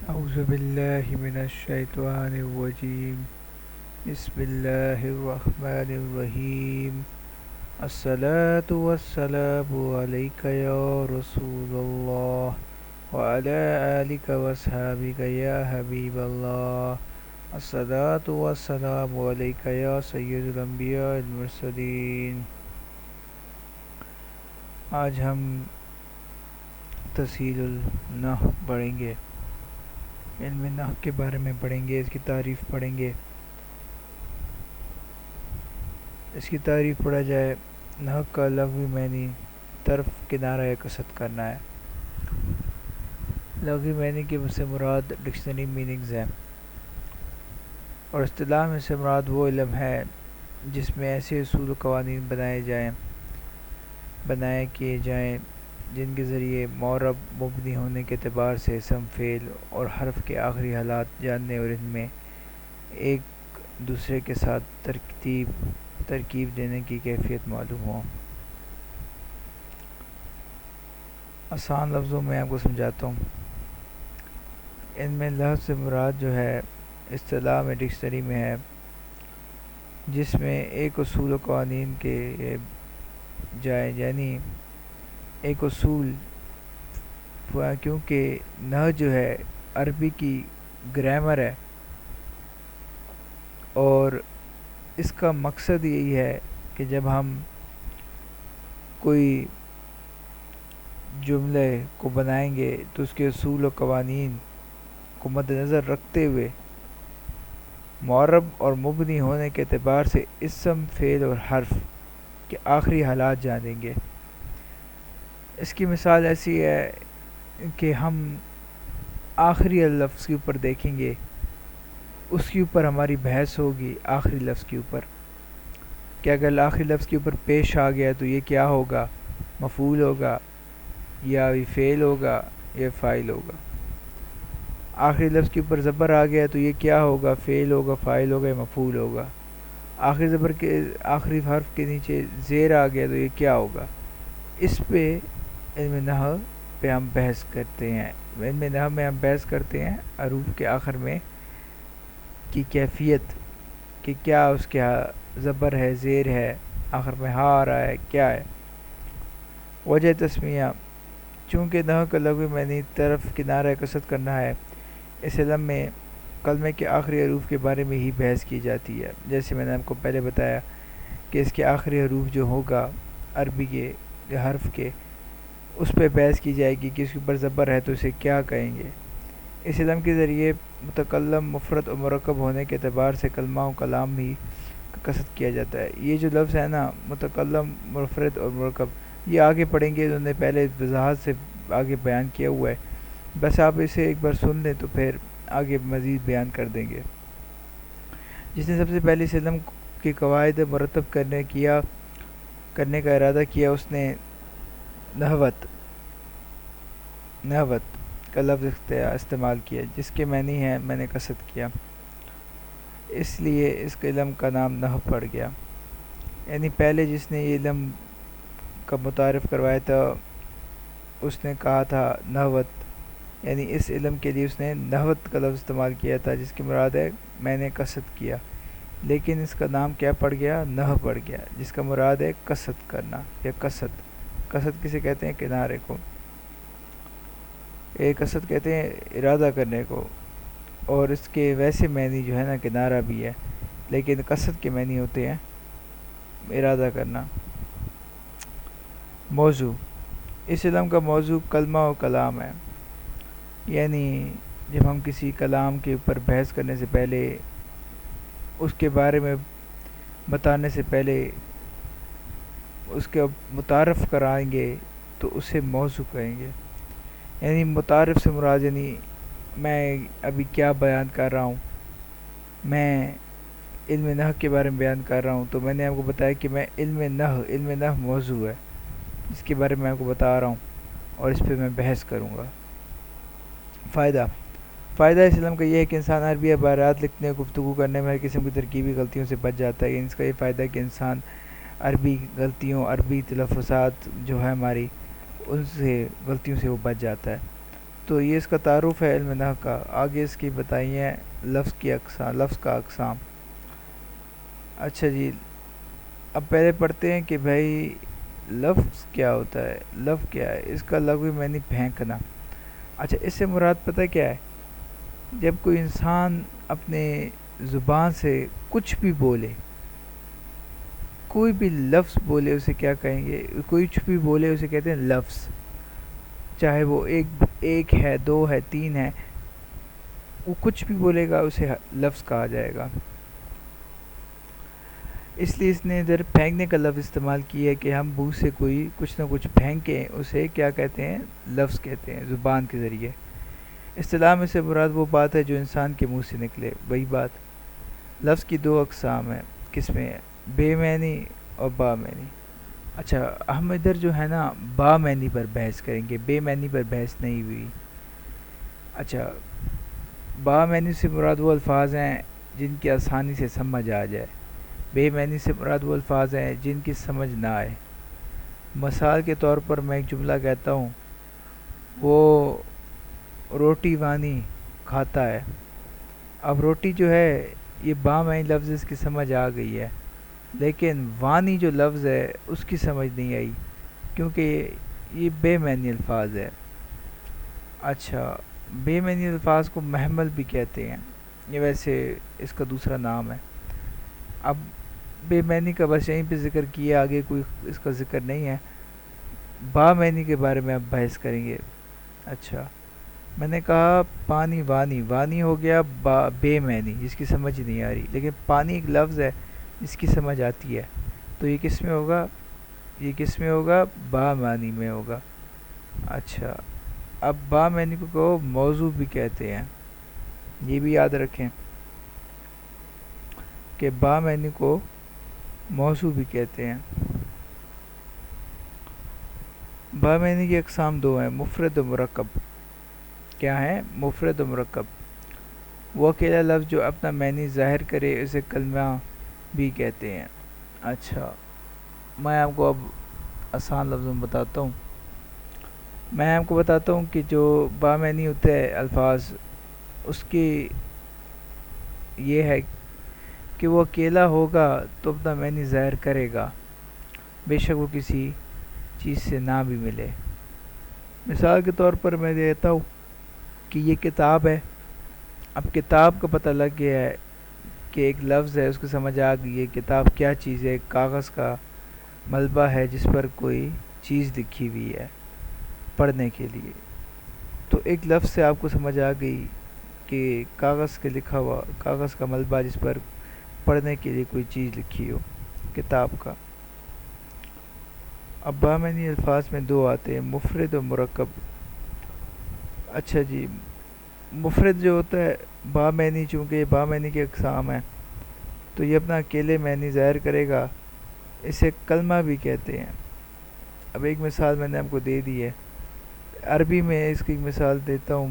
أعوذ بالله من الشيطان الرجيم. بسم الله الرحمن الرحيم. الصلاة والسلام عليك يا رسول الله وعلى آلك وأصحابك يا حبيب الله. الصلاة والسلام عليك يا سيد الأنبياء المرسلين. آج ہم تسہیل النحو پڑھیں گے، علم نحو کے بارے میں پڑھیں گے، اس کی تعریف پڑھیں گے۔ اس کی تعریف پڑھا جائے، نحو کا لغوی معنی طرف کنارہ یا قصد کرنا ہے۔ لغوی معنی کے سے مراد ڈکشنری میننگز ہیں، اور اصطلاح میں سے مراد وہ علم ہے جس میں ایسے اصول و قوانین بنائے کیے جائیں جن کے ذریعے معرب مبنی ہونے کے اعتبار سے اسم، فعل اور حرف کے آخری حالات جاننے اور ان میں ایک دوسرے کے ساتھ ترکیب دینے کی کیفیت معلوم ہو۔ آسان لفظوں میں آپ کو سمجھاتا ہوں۔ ان میں لفظ سے مراد جو ہے اصطلاح میں ڈکشنری میں ہے جس میں ایک اصول و قوانین کے جائے، یعنی ایک اصول، کیونکہ نحو جو ہے عربی کی گرامر ہے اور اس کا مقصد یہی ہے کہ جب ہم کوئی جملے کو بنائیں گے تو اس کے اصول و قوانین کو مد نظر رکھتے ہوئے معرب اور مبنی ہونے کے اعتبار سے اسم، فعل اور حرف کے آخری حالات جانیں گے۔ اس کی مثال ایسی ہے کہ ہم آخری لفظ کے اوپر دیکھیں گے، اس کے اوپر ہماری بحث ہوگی آخری لفظ کے اوپر کہ اگر آخری لفظ کے اوپر پیش آ گیا تو یہ کیا ہوگا، مفعول ہوگا یا فعل ہوگا یا فاعل ہوگا۔ آخری لفظ کے اوپر زبر آ گیا تو یہ کیا ہوگا، فعل ہوگا، فاعل ہوگا یا مفعول ہوگا۔ آخری حرف کے نیچے زیر آ گیا تو یہ کیا ہوگا۔ اس پہ علم نحو پہ ہم بحث کرتے ہیں۔ علم نحو میں ہم بحث کرتے ہیں حروف کے آخر میں کی کیفیت کہ کیا اس کے زبر ہے، زیر ہے، آخر میں ہا آ رہا ہے، کیا ہے۔ وجہ تسمیہ، چونکہ نحو کا لغوی معنی طرف کنارہ قصد کرنا ہے، اس علم میں کلمے کے آخری حروف کے بارے میں ہی بحث کی جاتی ہے۔ جیسے میں نے آپ کو پہلے بتایا کہ اس کے آخری حروف جو ہوگا عربی کے حرف کے، اس پہ بحث کی جائے گی کہ اس کے اوپر زبر ہے تو اسے کیا کہیں گے۔ اس علم کے ذریعے متکلم مفرد اور مرکب ہونے کے اعتبار سے کلمہ و کلام ہی کا قصد کیا جاتا ہے۔ یہ جو لفظ ہے نا، متکلم، مفرد اور مرکب، یہ آگے پڑھیں گے، انہوں نے پہلے وضاحت سے آگے بیان کیا ہوا ہے، بس آپ اسے ایک بار سن لیں تو پھر آگے مزید بیان کر دیں گے۔ جس نے سب سے پہلے اس علم کے قواعد مرتب کرنے کا ارادہ کیا، اس نے نحوت کا لفظ استعمال کیا، جس کے معنی ہے میں نے قصد کیا، اس لیے اس کے علم کا نام نحو پڑ گیا۔ یعنی پہلے جس نے یہ علم کا متعارف کروایا تھا اس نے کہا تھا نحوت، یعنی اس علم کے لیے اس نے نحوت کا لفظ استعمال کیا تھا جس کی مراد ہے میں نے قصد کیا، لیکن اس کا نام کیا پڑ گیا، نحو پڑ گیا، جس کا مراد ہے قصد کرنا یا قصد کسے کہتے ہیں، کنارے کو، قصد کہتے ہیں ارادہ کرنے کو، اور اس کے ویسے معنی جو ہے نا کنارہ بھی ہے، لیکن قصد کے معنی ہوتے ہیں ارادہ کرنا۔ موضوع، اس علم کا موضوع کلمہ و کلام ہے، یعنی جب ہم کسی کلام کے اوپر بحث کرنے سے پہلے، اس کے بارے میں بتانے سے پہلے اس کے متعارف کرائیں گے تو اسے موضوع کہیں گے۔ یعنی متعارف سے مراد یعنی میں ابھی کیا بیان کر رہا ہوں، میں علم نحو کے بارے میں بیان کر رہا ہوں، تو میں نے آپ کو بتایا کہ میں علم نحو موضوع ہے جس کے بارے میں آپ کو بتا رہا ہوں اور اس پہ میں بحث کروں گا۔ فائدہ اس علم کا یہ ہے کہ انسان عربی عبارات لکھنے، گفتگو کرنے میں ہر قسم کی ترکیبی غلطیوں سے بچ جاتا ہے۔ یعنی اس کا یہ فائدہ ہے کہ انسان عربی غلطیوں، عربی تلفظات جو ہے ہماری، ان سے غلطیوں سے وہ بچ جاتا ہے۔ تو یہ اس کا تعارف ہے علم نحو کا. آگے اس کی بتائیے لفظ کا اقسام. اچھا جی، اب پہلے پڑھتے ہیں کہ بھائی لفظ کیا ہوتا ہے. لفظ کیا ہے؟ اس کا لغوی معنی پھینکنا. اچھا، اس سے مراد پتہ کیا ہے؟ جب کوئی انسان اپنے زبان سے کچھ بھی بولے، کوئی بھی لفظ بولے، اسے کیا کہیں گے؟ کچھ بھی بولے اسے کہتے ہیں لفظ. چاہے وہ ایک ہے، دو ہے، تین ہے، وہ کچھ بھی بولے گا اسے لفظ کہا جائے گا. اس لیے اس نے ادھر پھینکنے کا لفظ استعمال کیا ہے کہ ہم منہ سے کوئی کچھ نہ کچھ پھینکیں، اسے کیا کہتے ہیں؟ لفظ کہتے ہیں، زبان کے ذریعے. اصطلاح میں سے مراد وہ بات ہے جو انسان کے منہ سے نکلے، وہی بات. لفظ کی دو اقسام ہیں، قسمیں ہیں، بے معنی اور با معنی. اچھا، ہم ادھر جو ہے نا با معنی پر بحث کریں گے، بے معنی پر بحث نہیں ہوئی. اچھا، با معنی سے مراد وہ الفاظ ہیں جن کی آسانی سے سمجھ آ جائے. بے معنی سے مراد وہ الفاظ ہیں جن کی سمجھ نہ آئے. مثال کے طور پر میں ایک جملہ کہتا ہوں، وہ روٹی وانی کھاتا ہے. اب روٹی جو ہے یہ با معنی لفظ، اس کی سمجھ آ گئی ہے، لیکن وانی جو لفظ ہے اس کی سمجھ نہیں آئی، کیونکہ یہ بے معنی الفاظ ہے. اچھا، بے معنی الفاظ کو محمل بھی کہتے ہیں، یہ ویسے اس کا دوسرا نام ہے. اب بے معنی کا بس یہیں پہ ذکر کیا، آگے کوئی اس کا ذکر نہیں ہے. با معنی کے بارے میں اب بحث کریں گے. اچھا، میں نے کہا پانی وانی، وانی ہو گیا بے معنی، جس کی سمجھ نہیں آ رہی، لیکن پانی ایک لفظ ہے جس کی سمجھ آتی ہے. تو یہ کس میں ہوگا؟ یہ کس میں ہوگا؟ با معنی میں ہوگا. اچھا، اب با معنی کو موضوع بھی کہتے ہیں، یہ بھی یاد رکھیں کہ با معنی کو موضوع بھی کہتے ہیں. با معنی کی اقسام دو ہیں، مفرد و مرکب. کیا ہے؟ مفرد و مرکب. وہ اکیلا لفظ جو اپنا معنی ظاہر کرے اسے کلمہ بھی کہتے ہیں. اچھا، میں آپ کو اب آسان لفظوں میں بتاتا ہوں. میں آپ کو بتاتا ہوں کہ جو با معنی ہوتے ہیں الفاظ، اس کی یہ ہے کہ وہ اکیلا ہوگا تو اپنا معنی ظاہر کرے گا، بے شک وہ کسی چیز سے نہ بھی ملے. مثال کے طور پر میں دیتا ہوں کہ یہ کتاب ہے. اب کتاب کا پتہ لگ گیا ہے کہ ایک لفظ ہے، اس کو سمجھ آ گئی ہے کتاب کیا چیز ہے. کاغذ کا ملبہ ہے جس پر کوئی چیز لکھی ہوئی ہے پڑھنے کے لیے. تو ایک لفظ سے آپ کو سمجھ آ گئی کہ کاغذ کے لکھا ہوا، کاغذ کا ملبہ جس پر پڑھنے کے لیے کوئی چیز لکھی ہو، کتاب کا. اب با معنی الفاظ میں دو آتے ہیں، مفرد و مرکب. اچھا جی، مفرد جو ہوتا ہے با معنی، چونکہ یہ با معنی کے اقسام ہیں تو یہ اپنا اکیلے معنی ظاہر کرے گا، اسے کلمہ بھی کہتے ہیں. اب ایک مثال میں نے آپ کو دے دی ہے، عربی میں اس کی مثال دیتا ہوں،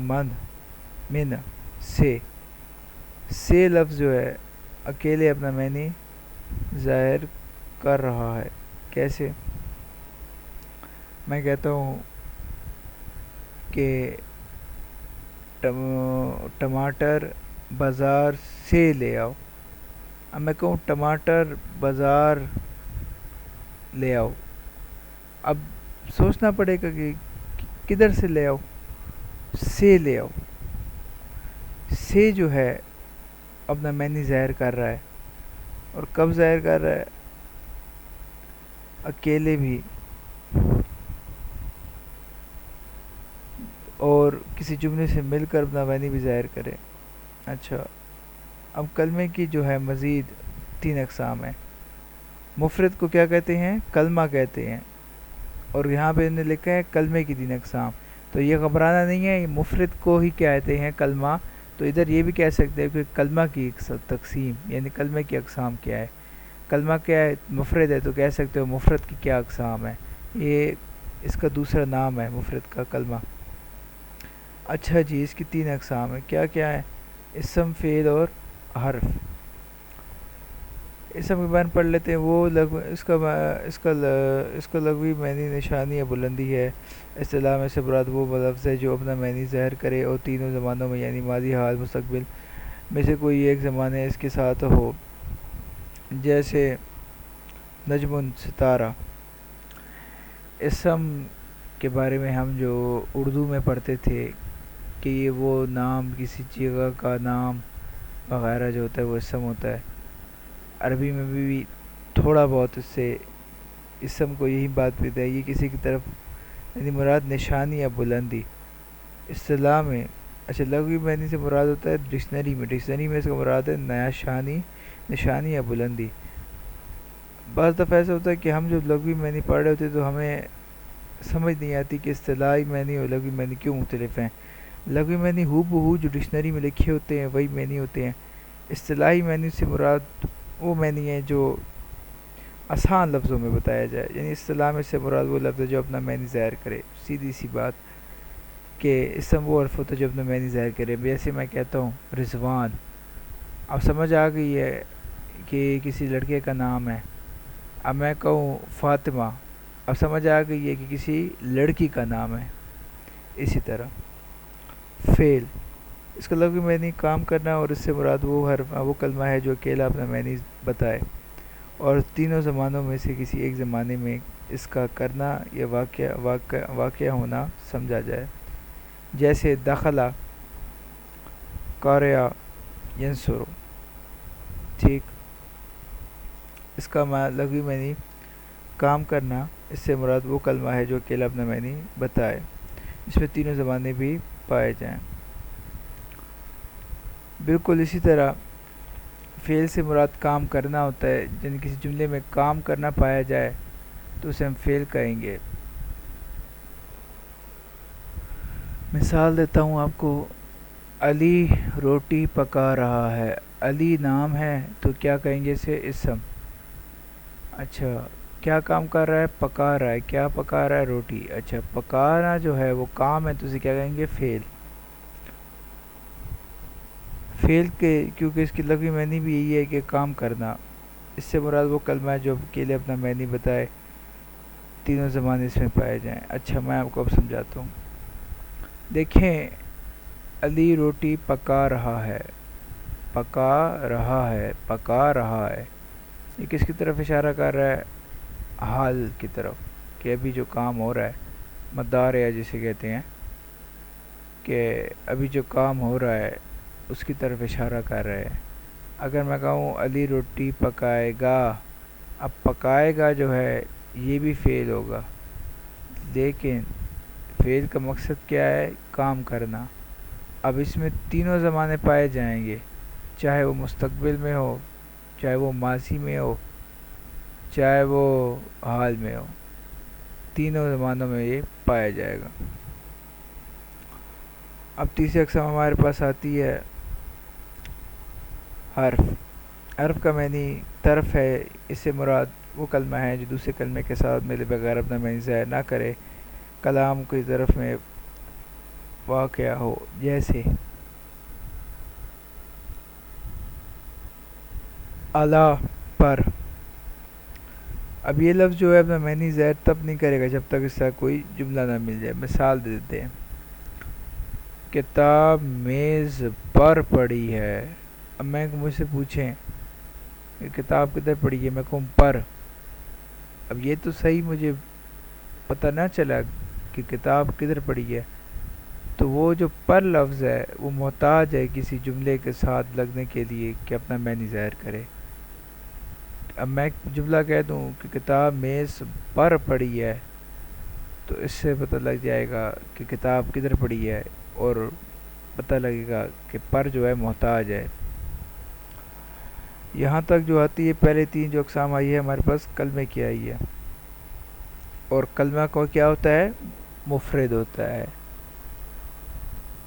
من، سے لفظ جو ہے اکیلے اپنا معنی ظاہر کر رہا ہے. کیسے؟ میں کہتا ہوں کہ ٹماٹر بازار سے لے آؤ. اب میں کہوں ٹماٹر بازار لے آؤ، اب سوچنا پڑے گا کہ کدھر سے لے آؤ؟ سے لے آؤ. سے جو ہے اپنا معنی ظاہر کر رہا ہے، اور کب ظاہر کر رہا ہے؟ اکیلے بھی اور کسی جملے سے مل کر اپنا معنی بھی ظاہر کرے. اچھا، اب کلمے کی جو ہے مزید تین اقسام ہیں. مفرد کو کیا کہتے ہیں؟ کلمہ کہتے ہیں، اور یہاں پہ انہوں نے لکھا ہے کلمے کی تین اقسام. تو یہ گھبرانا نہیں ہے، یہ مفرد کو ہی کہتے ہیں کلمہ. تو ادھر یہ بھی کہہ سکتے ہیں کہ کلمہ کی تقسیم، یعنی کلمے کی اقسام کیا ہے. کلمہ کیا ہے؟ مفرد ہے، تو کہہ سکتے ہو مفرد کی کیا اقسام ہے. یہ اس کا دوسرا نام ہے مفرد کا، کلمہ. اچھا جی، اس کی تین اقسام ہیں. کیا کیا ہے؟ اسم، فعل اور حرف. اسم کے بارے میں پڑھ لیتے ہیں. وہ اس کا لغوی معنی نشانی یا بلندی ہے. اصطلاح میں سے مراد وہ لفظ ہے جو اپنا معنی ظاہر کرے اور تینوں زمانوں میں یعنی ماضی، حال، مستقبل میں سے کوئی ایک زمانے اس کے ساتھ ہو. جیسے نجم، ستارہ. اسم کے بارے میں ہم جو اردو میں پڑھتے تھے کہ یہ وہ نام، کسی جگہ کا نام وغیرہ جو ہوتا ہے وہ اسم ہوتا ہے. عربی میں بھی تھوڑا بہت اس سے اسم کو یہی بات پیدا ہے، یہ کسی کی طرف یعنی مراد نشانی یا بلندی. اصطلاح میں اچھا لغوی معنی سے مراد ہوتا ہے ڈکشنری میں اس کا مراد ہے نشانی یا بلندی. بعض دفعہ ایسا ہوتا ہے کہ ہم جو لغوی معنی پڑھ رہے ہوتے ہیں تو ہمیں سمجھ نہیں آتی کہ اصطلاحی معنی اور لغوی معنی کیوں مختلف ہیں. لغوی معنی ہو بہو جو ڈکشنری میں لکھے ہوتے ہیں وہی معنی ہوتے ہیں. اصطلاحی معنی سے مراد وہ معنی ہے جو آسان لفظوں میں بتایا جائے، یعنی اصطلاح میں سے مراد وہ لفظ ہے جو اپنا معنی ظاہر کرے. سیدھی سی بات کہ اسم وہ حرف ہوتا ہے جو اپنا معنی ظاہر کرے. جیسے میں کہتا ہوں رضوان، اب سمجھ آ گئی ہے کہ کسی لڑکے کا نام ہے. اب میں کہوں فاطمہ، اب سمجھ آ گئی ہے کہ کسی لڑکی کا نام ہے. اسی طرح فعل، اس کا لغوی معنی کام کرنا، اور اس سے مراد وہ کلمہ ہے جو اکیلا اپنا معنی بتائے اور تینوں زمانوں میں سے کسی ایک زمانے میں اس کا کرنا یا واقع ہونا سمجھا جائے. جیسے دخلا، قارئ، ینصر. ٹھیک، اس کا لغوی معنی کام کرنا، اس سے مراد وہ کلمہ ہے جو اکیلا اپنا معنی بتائے، اس میں تینوں زمانے بھی پائے جائیں. بالکل اسی طرح فعل سے مراد کام کرنا ہوتا ہے. یعنی کسی جملے میں کام کرنا پایا جائے تو اسے ہم فعل کہیں گے. مثال دیتا ہوں آپ کو، علی روٹی پکا رہا ہے. علی نام ہے تو کیا کہیں گے اسے؟ اسم. اچھا کیا کام کر رہا ہے؟ پکا رہا ہے. کیا پکا رہا ہے؟ روٹی. اچھا پکانا جو ہے وہ کام ہے تو اسے کیا کہیں گے؟ فعل. فعل کے کیونکہ اس کی لغوی معنی بھی یہی ہے کہ کام کرنا، اس سے مراد وہ کلمہ ہے جو اکیلے اپنا معنی بتائے، تینوں زمانے اس میں پائے جائیں. اچھا میں آپ کو اب سمجھاتا ہوں. دیکھیں علی روٹی پکا رہا ہے. پکا رہا ہے یہ کس کی طرف اشارہ کر رہا ہے؟ حال کی طرف، کہ ابھی جو کام ہو رہا ہے، مدارع جسے کہتے ہیں کہ ابھی جو کام ہو رہا ہے اس کی طرف اشارہ کر رہے ہیں. اگر میں کہوں علی روٹی پکائے گا، اب پکائے گا جو ہے یہ بھی فعل ہوگا، لیکن فعل کا مقصد کیا ہے؟ کام کرنا. اب اس میں تینوں زمانے پائے جائیں گے، چاہے وہ مستقبل میں ہو، چاہے وہ ماضی میں ہو، چاہے وہ حال میں ہو، تینوں زمانوں میں یہ پایا جائے گا. اب تیسری اقسام ہمارے پاس آتی ہے حرف. حرف کا معنی طرف ہے، اس سے مراد وہ کلمہ ہے جو دوسرے کلمے کے ساتھ ملے بغیر اپنا معنی ظاہر نہ کرے، کلام کی طرف میں واقع ہو. جیسے اعلیٰ، پر. اب یہ لفظ جو ہے اپنا معنی ظاہر تب نہیں کرے گا جب تک اس کا کوئی جملہ نہ مل جائے. مثال دے دیتے ہیں، کتاب میز پر پڑی ہے. اب میں مجھ سے پوچھیں کہ کتاب کدھر پڑی ہے، میں کہوں پر. اب یہ تو صحیح مجھے پتہ نہ چلا کہ کتاب کدھر پڑی ہے، تو وہ جو پر لفظ ہے وہ محتاج ہے کسی جملے کے ساتھ لگنے کے لیے کہ اپنا معنی ظاہر کرے. اب میں جملہ کہہ دوں کہ کتاب میز پر پڑی ہے تو اس سے پتہ لگ جائے گا کہ کتاب کدھر پڑی ہے، اور پتہ لگے گا کہ پر جو ہے محتاج ہے. یہاں تک جو آتی ہے پہلے تین جو اقسام آئی ہے ہمارے پاس کلمے کی آئی ہے، اور کلمہ کو کیا ہوتا ہے؟ مفرد ہوتا ہے.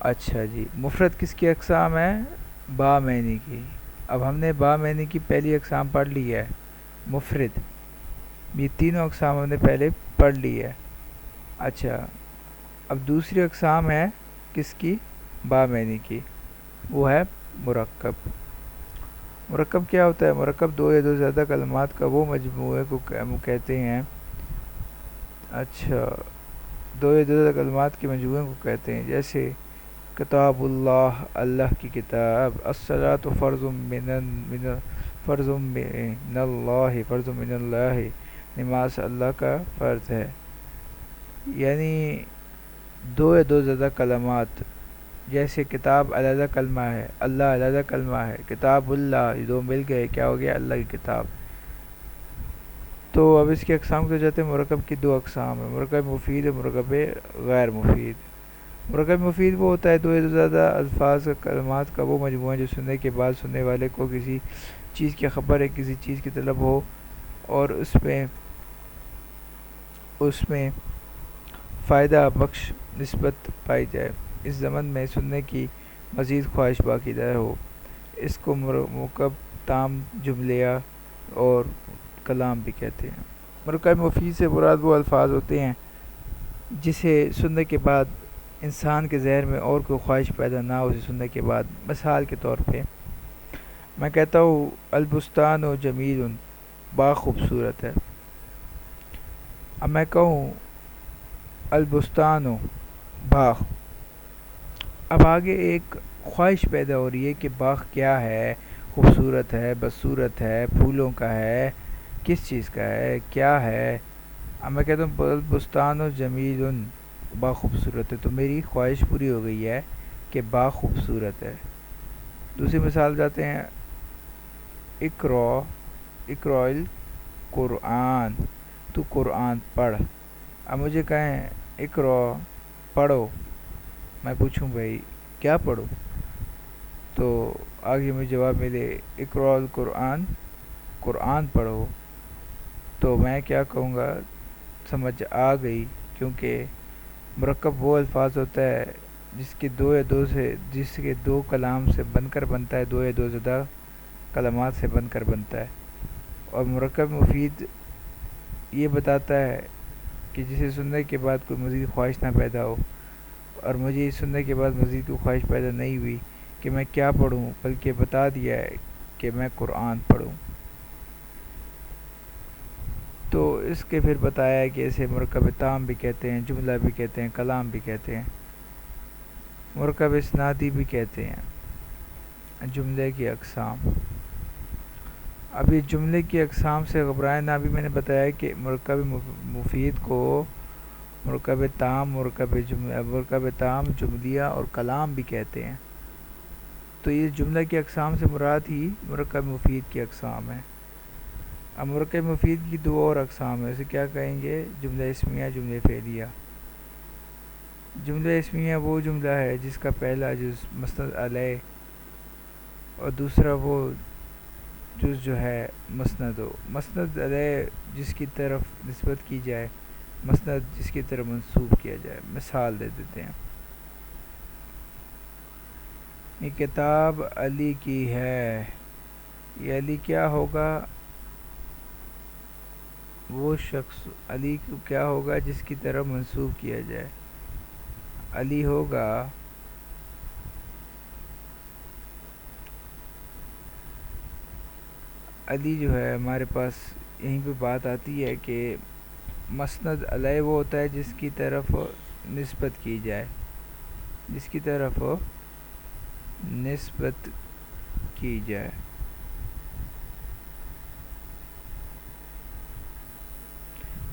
اچھا جی، مفرد کس کی اقسام ہے؟ با معنی کی. اب ہم نے با معنی کی پہلی اقسام پڑھ لی ہے، مفرد. یہ تینوں اقسام ہم نے پہلے پڑھ لی ہے. اچھا اب دوسری اقسام ہے کس کی؟ با معنی کی، وہ ہے مرکب. مرکب کیا ہوتا ہے؟ مرکب دو یا دو سے زیادہ کلمات کا وہ مجموعے کو کہتے ہیں. اچھا، دو یا دو سے زیادہ کلمات کے مجموعے کو کہتے ہیں. جیسے کتاب اللہ، اللہ کی کتاب. الصلاۃ فرض من اللہ، فرض من اللہ، نماز اللہ کا فرض ہے. یعنی دو یا دو سے زیادہ کلمات، جیسے کتاب علیحدہ کلمہ ہے، اللہ علیحدہ کلمہ ہے، کتاب اللہ، یہ دو مل گئے کیا ہو گیا؟ اللہ کی کتاب. تو اب اس کی اقسام کو جاتے ہیں. مرکب کی دو اقسام ہیں، مرکب مفید اور مرکب غیر مفید. مرکب مفید وہ ہوتا ہے دو یا دو سے زیادہ الفاظ کلمات کا وہ مجموعہ جو سننے کے بعد سننے والے کو کسی چیز کی خبر ہے، کسی چیز کی طلب ہو، اور اس میں فائدہ بخش نسبت پائی جائے، اس ضمن میں سننے کی مزید خواہش باقی رہے ہو. اس کو مرکب تام، جملیہ اور کلام بھی کہتے ہیں. مرکب مفید سے مراد وہ الفاظ ہوتے ہیں جسے سننے کے بعد انسان کے ذہن میں اور کوئی خواہش پیدا نہ ہو اسے سننے کے بعد. مثال کے طور پہ میں کہتا ہوں البستان و جمیل، باغ خوبصورت ہے. اب میں کہوں البستان و باغ، اب آگے ایک خواہش پیدا ہو رہی ہے کہ باغ کیا ہے، خوبصورت ہے، بدصورت ہے، پھولوں کا ہے، کس چیز کا ہے، کیا ہے. اب میں کہتا ہوں البستان و جمیل، باغ خوبصورت ہے، تو میری خواہش پوری ہو گئی ہے کہ باغ خوبصورت ہے. دوسری مثال جاتے ہیں اقرا القرآن، تو قرآن پڑھ. اب مجھے کہیں اقرا پڑھو، میں پوچھوں بھائی کیا پڑھو، تو آگے مجھے جواب ملے اقرا القرآن، قرآن پڑھو. تو میں کیا کہوں گا؟ سمجھ آ گئی، کیونکہ مرکب وہ الفاظ ہوتا ہے جس کے دو کلام سے بن کر بنتا ہے، دو یا دو زیادہ کلمات سے بن کر بنتا ہے. اور مرکب مفید یہ بتاتا ہے کہ جسے سننے کے بعد کوئی مزید خواہش نہ پیدا ہو، اور مجھے سننے کے بعد مزید کوئی خواہش پیدا نہیں ہوئی کہ میں کیا پڑھوں، بلکہ بتا دیا ہے کہ میں قرآن پڑھوں. تو اس کے پھر بتایا ہے کہ اسے مرکب تام بھی کہتے ہیں، جملہ بھی کہتے ہیں، کلام بھی کہتے ہیں، مرکب اسنادی بھی کہتے ہیں. جملے کی اقسام. اب یہ جملے کی اقسام سے گھبرائیں نہ. بھی میں نے بتایا کہ مرکب مفید کو مرکب تام، جملیہ اور کلام بھی کہتے ہیں. تو یہ جملہ کی اقسام سے مراد ہی مرکب مفید کی اقسام ہے. اب مرکب مفید کی دو اور اقسام ہیں، اسے کیا کہیں گے؟ جملہ اسمیہ، جملہ فعلیہ. جملہ اسمیہ وہ جملہ ہے جس کا پہلا جز مسند علیہ اور دوسرا وہ جز جو ہے مسند ہو. مسند علیہ جس کی طرف نسبت کی جائے، مسند جس کی طرف منسوب کیا جائے. مثال دے دیتے ہیں. یہ کتاب علی کی ہے. یہ علی کیا ہوگا؟ وہ شخص علی کو کیا ہوگا جس کی طرف منسوب کیا جائے. علی ہوگا علی جو ہے ہمارے پاس یہیں پہ بات آتی ہے کہ مسند علیہ وہ ہوتا ہے جس کی طرف نسبت کی جائے، جس کی طرف نسبت کی جائے.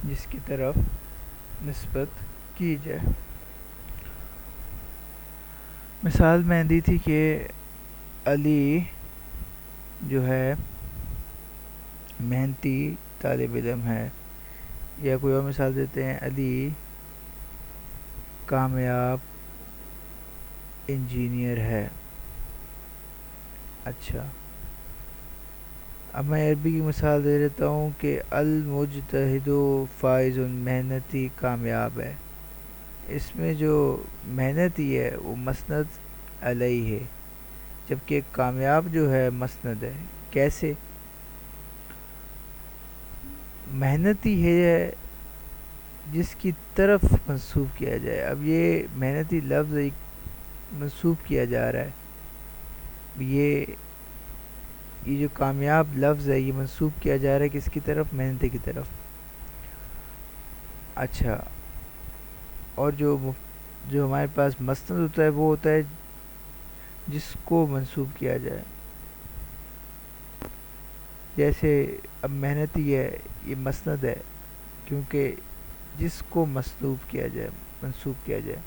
جس کی طرف نسبت کی جائے. مثال میں دی تھی کہ علی جو ہے محنتی طالب علم ہے، یا کوئی اور مثال دیتے ہیں علی کامیاب انجینئر ہے. اچھا، اب میں عربی کی مثال دے دیتا ہوں کہ المجتہد فائز، محنتی کامیاب ہے. اس میں جو محنتی ہے وہ مسند علیہ ہے، جبکہ کامیاب جو ہے مسند ہے. کیسے؟ محنتی ہے جس کی طرف منسوب کیا جائے. اب یہ محنتی لفظ ایک منسوب کیا جا رہا ہے، یہ یہ جو کامیاب لفظ ہے یہ منسوب کیا جا رہا ہے کس کی طرف؟ محنتی کی طرف. اچھا، اور جو ہمارے پاس مسند ہوتا ہے وہ ہوتا ہے جس کو منسوب کیا جائے. جیسے اب محنتی ہے یہ مسند ہے کیونکہ جس کو مسلوب کیا جائے، منسوب کیا جائے.